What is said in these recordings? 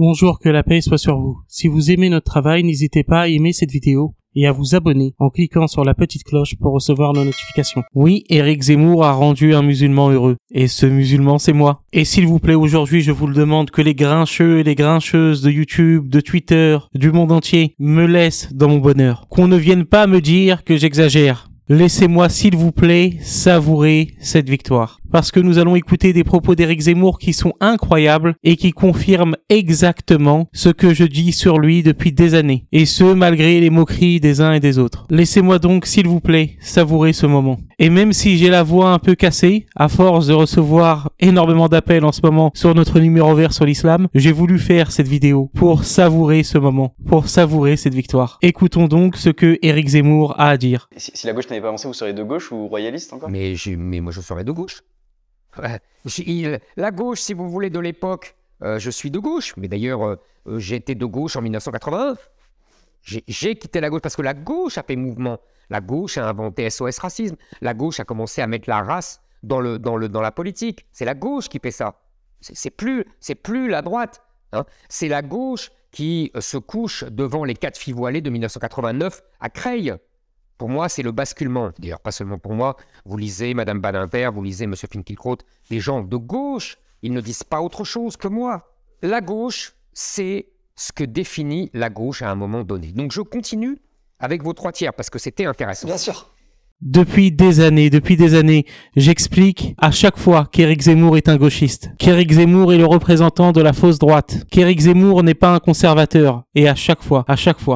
Bonjour, que la paix soit sur vous. Si vous aimez notre travail, n'hésitez pas à aimer cette vidéo et à vous abonner en cliquant sur la petite cloche pour recevoir nos notifications. Oui, Éric Zemmour a rendu un musulman heureux. Et ce musulman, c'est moi. Et s'il vous plaît, aujourd'hui, je vous le demande, que les grincheux et les grincheuses de YouTube, de Twitter, du monde entier, me laissent dans mon bonheur. Qu'on ne vienne pas me dire que j'exagère. Laissez-moi, s'il vous plaît, savourer cette victoire. Parce que nous allons écouter des propos d'Éric Zemmour qui sont incroyables et qui confirment exactement ce que je dis sur lui depuis des années. Et ce, malgré les moqueries des uns et des autres. Laissez-moi donc, s'il vous plaît, savourer ce moment. Et même si j'ai la voix un peu cassée, à force de recevoir énormément d'appels en ce moment sur notre numéro vert sur l'islam, j'ai voulu faire cette vidéo pour savourer ce moment, pour savourer cette victoire. Écoutons donc ce que Éric Zemmour a à dire. Si la gauche n'avait pas avancé, vous seriez de gauche ou royaliste encore? Mais moi je serais de gauche. La gauche, si vous voulez, de l'époque, je suis de gauche. Mais d'ailleurs, j'ai été de gauche en 1989. J'ai quitté la gauche parce que la gauche a fait mouvement. La gauche a inventé SOS Racisme. La gauche a commencé à mettre la race dans la politique. C'est la gauche qui fait ça. C'est plus la droite. Hein. C'est la gauche qui se couche devant les 4 filles voilées de 1989 à Creil. Pour moi, c'est le basculement. D'ailleurs, pas seulement pour moi. Vous lisez Madame Badinter, vous lisez Monsieur Finkielkraut. Les gens de gauche, ils ne disent pas autre chose que moi. La gauche, c'est ce que définit la gauche à un moment donné. Donc, je continue avec vos 3 tiers parce que c'était intéressant. Bien sûr. Depuis des années, j'explique à chaque fois qu'Éric Zemmour est un gauchiste, qu'Éric Zemmour est le représentant de la fausse droite, qu'Éric Zemmour n'est pas un conservateur. Et à chaque fois,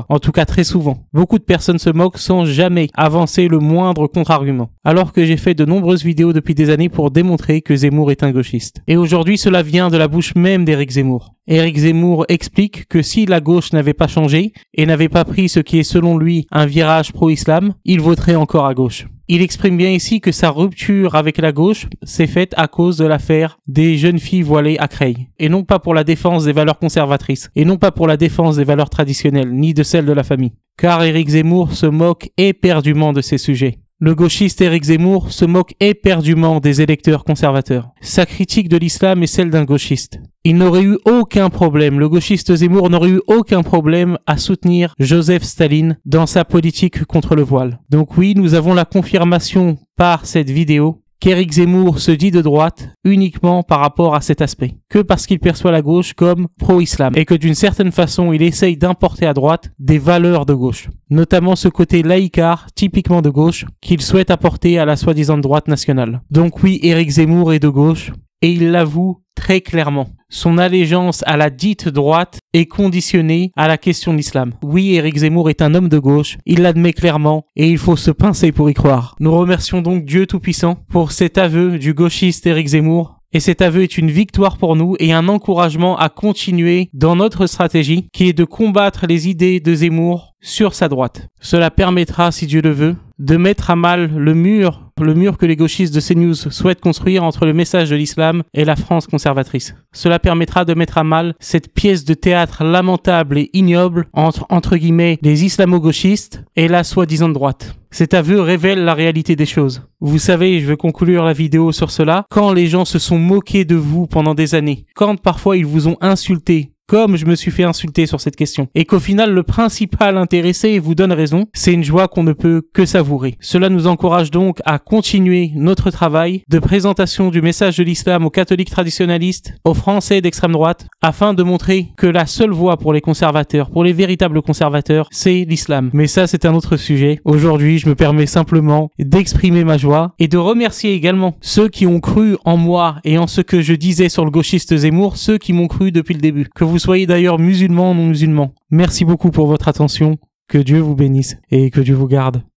en tout cas très souvent, beaucoup de personnes se moquent sans jamais avancer le moindre contre-argument. Alors que j'ai fait de nombreuses vidéos depuis des années pour démontrer que Zemmour est un gauchiste. Et aujourd'hui, cela vient de la bouche même d'Éric Zemmour. Éric Zemmour explique que si la gauche n'avait pas changé et n'avait pas pris ce qui est selon lui un virage pro-islam, il voterait encore à gauche. Il exprime bien ici que sa rupture avec la gauche s'est faite à cause de l'affaire des jeunes filles voilées à Creil. Et non pas pour la défense des valeurs conservatrices. Et non pas pour la défense des valeurs traditionnelles, ni de celles de la famille. Car Éric Zemmour se moque éperdument de ces sujets. Le gauchiste Éric Zemmour se moque éperdument des électeurs conservateurs. Sa critique de l'islam est celle d'un gauchiste. Il n'aurait eu aucun problème, le gauchiste Zemmour n'aurait eu aucun problème à soutenir Joseph Staline dans sa politique contre le voile. Donc oui, nous avons la confirmation par cette vidéo qu'Éric Zemmour se dit de droite uniquement par rapport à cet aspect, que parce qu'il perçoit la gauche comme pro-islam, et que d'une certaine façon il essaye d'importer à droite des valeurs de gauche, notamment ce côté laïcard typiquement de gauche qu'il souhaite apporter à la soi-disant droite nationale. Donc oui, Éric Zemmour est de gauche, et il l'avoue très clairement. Son allégeance à la dite droite est conditionnée à la question de l'islam. Oui, Éric Zemmour est un homme de gauche, il l'admet clairement et il faut se pincer pour y croire. Nous remercions donc Dieu Tout-Puissant pour cet aveu du gauchiste Éric Zemmour. Et cet aveu est une victoire pour nous et un encouragement à continuer dans notre stratégie qui est de combattre les idées de Zemmour sur sa droite. Cela permettra, si Dieu le veut, de mettre à mal le mur que les gauchistes de CNews souhaitent construire entre le message de l'islam et la France conservatrice. Cela permettra de mettre à mal cette pièce de théâtre lamentable et ignoble entre guillemets les islamo-gauchistes et la soi-disant droite. Cet aveu révèle la réalité des choses. Vous savez, je veux conclure la vidéo sur cela, quand les gens se sont moqués de vous pendant des années, quand parfois ils vous ont insulté, comme je me suis fait insulter sur cette question, et qu'au final le principal intéressé vous donne raison, c'est une joie qu'on ne peut que savourer. Cela nous encourage donc à continuer notre travail de présentation du message de l'islam aux catholiques traditionnalistes, aux Français d'extrême droite, afin de montrer que la seule voie pour les conservateurs, pour les véritables conservateurs, c'est l'islam. Mais ça, c'est un autre sujet. Aujourd'hui, je me permets simplement d'exprimer ma joie et de remercier également ceux qui ont cru en moi et en ce que je disais sur le gauchiste Zemmour, ceux qui m'ont cru depuis le début. Que vous soyez d'ailleurs musulmans ou non musulmans. Merci beaucoup pour votre attention. Que Dieu vous bénisse et que Dieu vous garde.